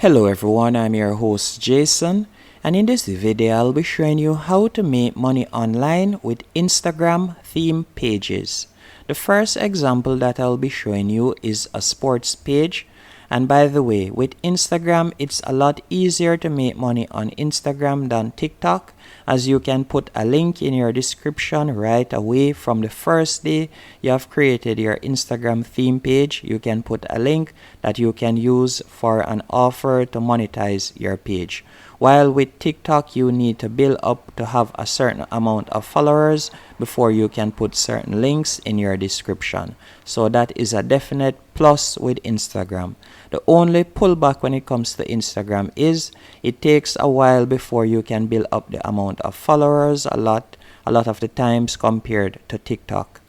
Hello everyone, I'm your host Jason, and in this video I'll be showing you how to make money online with Instagram theme pages. The first example that I'll be showing you is a sports page. And by the way, with Instagram, it's a lot easier to make money on Instagram than TikTok, as you can put a link in your description right away from the first day you have created your Instagram theme page. You can put a link that you can use for an offer to monetize your page. While with TikTok, you need to build up to have a certain amount of followers before you can put certain links in your description. So that is a definite plus with Instagram. The only pullback when it comes to Instagram is it takes a while before you can build up the amount of followers a lot of the times compared to TikTok.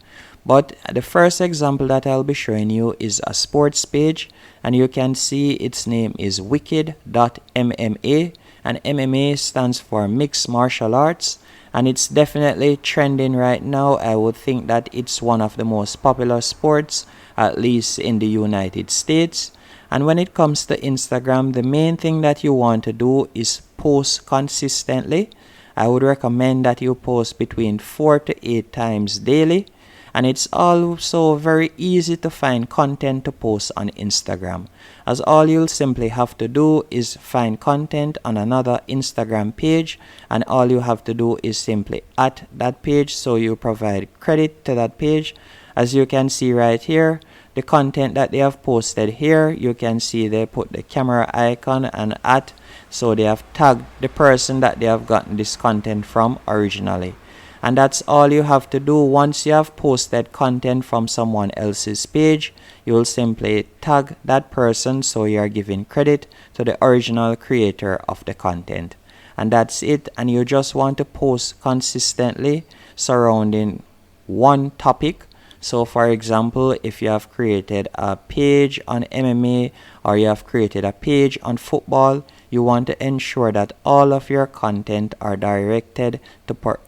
But the first example that I'll be showing you is a sports page, and you can see its name is wicked.mma, and MMA stands for mixed martial arts, and it's definitely trending right now. I would think that it's one of the most popular sports, at least in the United States. And when it comes to Instagram, the main thing that you want to do is post consistently. I would recommend that you post between 4 to 8 times daily. And it's also very easy to find content to post on Instagram, as all you'll simply have to do is find content on another Instagram page, and all you have to do is simply add that page, so you provide credit to that page. As you can see right here, the content that they have posted here, you can see they put the camera icon and at, so they have tagged the person that they have gotten this content from originally. And that's all you have to do. Once you have posted content from someone else's page, you will simply tag that person, so you are giving credit to the original creator of the content. And that's it. And you just want to post consistently surrounding one topic. So for example, if you have created a page on MMA or you have created a page on football, you want to ensure that all of your content are directed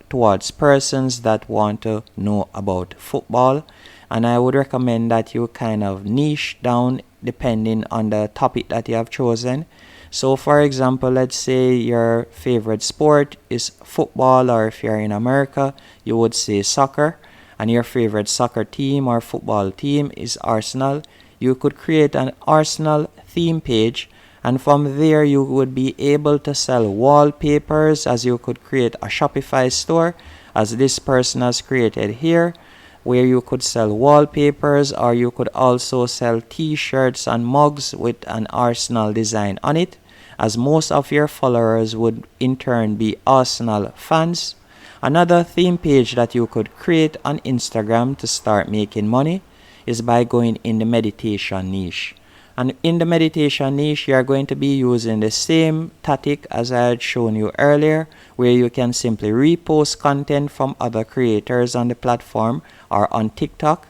towards persons that want to know about football. And I would recommend that you kind of niche down depending on the topic that you have chosen. So for example, let's say your favorite sport is football, or if you're in America, you would say soccer, and your favorite soccer team or football team is Arsenal. You could create an Arsenal theme page, and from there you would be able to sell wallpapers, as you could create a Shopify store, as this person has created here, where you could sell wallpapers, or you could also sell t-shirts and mugs with an Arsenal design on it, as most of your followers would in turn be Arsenal fans. Another theme page that you could create on Instagram to start making money is by going in the meditation niche. And in the meditation niche, you are going to be using the same tactic as I had shown you earlier, where you can simply repost content from other creators on the platform or on TikTok.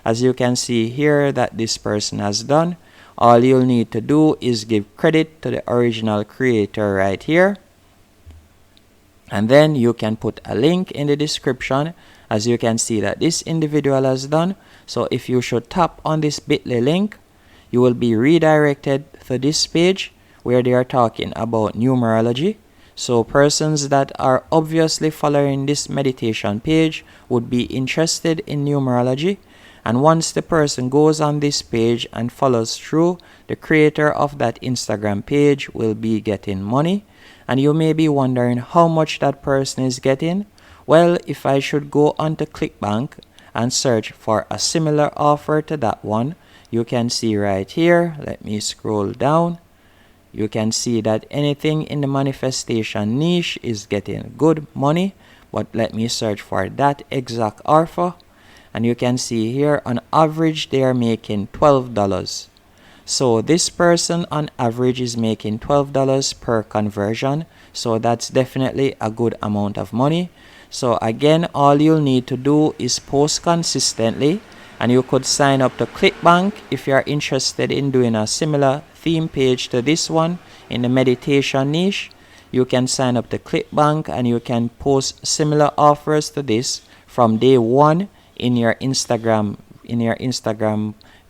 As you can see here that this person has done, all you'll need to do is give credit to the original creator right here. And then you can put a link in the description, as you can see that this individual has done. So if you should tap on this bit.ly link, you will be redirected to this page where they are talking about numerology. So persons that are obviously following this meditation page would be interested in numerology. And once the person goes on this page and follows through, the creator of that Instagram page will be getting money. And you may be wondering how much that person is getting. Well, if I should go onto ClickBank and search for a similar offer to that one, you can see right here, let me scroll down. You can see that anything in the manifestation niche is getting good money. But let me search for that exact offer. And you can see here on average they are making $12. So this person on average is making $12 per conversion. So that's definitely a good amount of money. So again, all you'll need to do is post consistently, and you could sign up to ClickBank if you are interested in doing a similar theme page to this one in the meditation niche. You can sign up to ClickBank and you can post similar offers to this from day one in your Instagram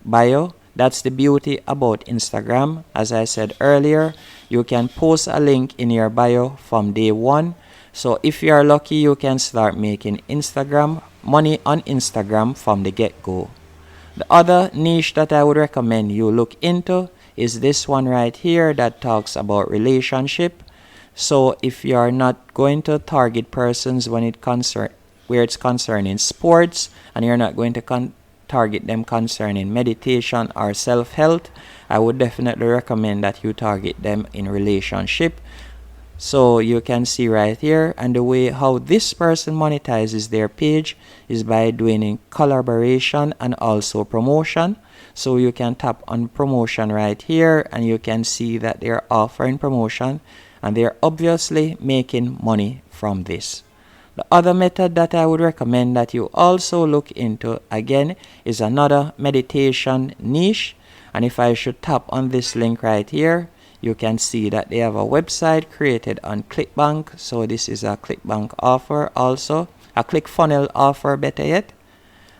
bio. That's the beauty about Instagram. As I said earlier, you can post a link in your bio from day one. So if you are lucky, you can start making Instagram money on Instagram from the get-go. The other niche that I would recommend you look into is this one right here that talks about relationship. So if you are not going to target persons where it's concerning sports, and you're not going to target them concerning meditation or self-help, I would definitely recommend that you target them in relationship. So you can see right here, and the way how this person monetizes their page is by doing collaboration and also promotion. So you can tap on promotion right here, and you can see that they're offering promotion, and they're obviously making money from this. The other method that I would recommend that you also look into again is another meditation niche. And if I should tap on this link right here, you can see that they have a website created on ClickBank. So this is a ClickBank offer, also a ClickFunnels offer, better yet.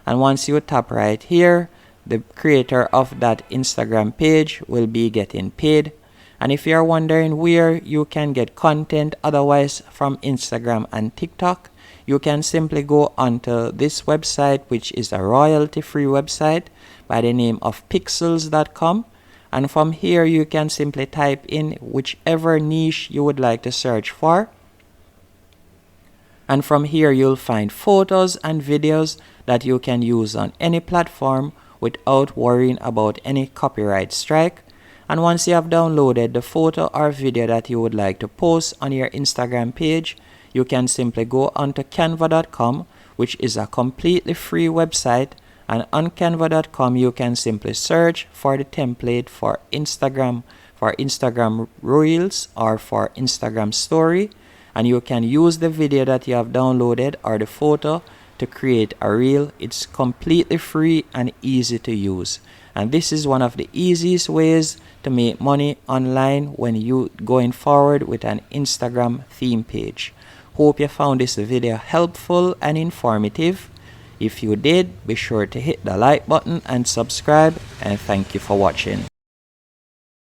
And once you tap right here, the creator of that Instagram page will be getting paid. And if you're wondering where you can get content otherwise from Instagram and TikTok, you can simply go onto this website, which is a royalty-free website by the name of pixels.com. And from here, you can simply type in whichever niche you would like to search for. And from here, you'll find photos and videos that you can use on any platform without worrying about any copyright strike. And once you have downloaded the photo or video that you would like to post on your Instagram page, you can simply go onto canva.com, which is a completely free website. And on canva.com, you can simply search for the template for Instagram Reels or for Instagram Story. And you can use the video that you have downloaded or the photo to create a reel. It's completely free and easy to use. And this is one of the easiest ways to make money online when you going forward with an Instagram theme page. Hope you found this video helpful and informative. If you did, be sure to hit the like button and subscribe, and thank you for watching.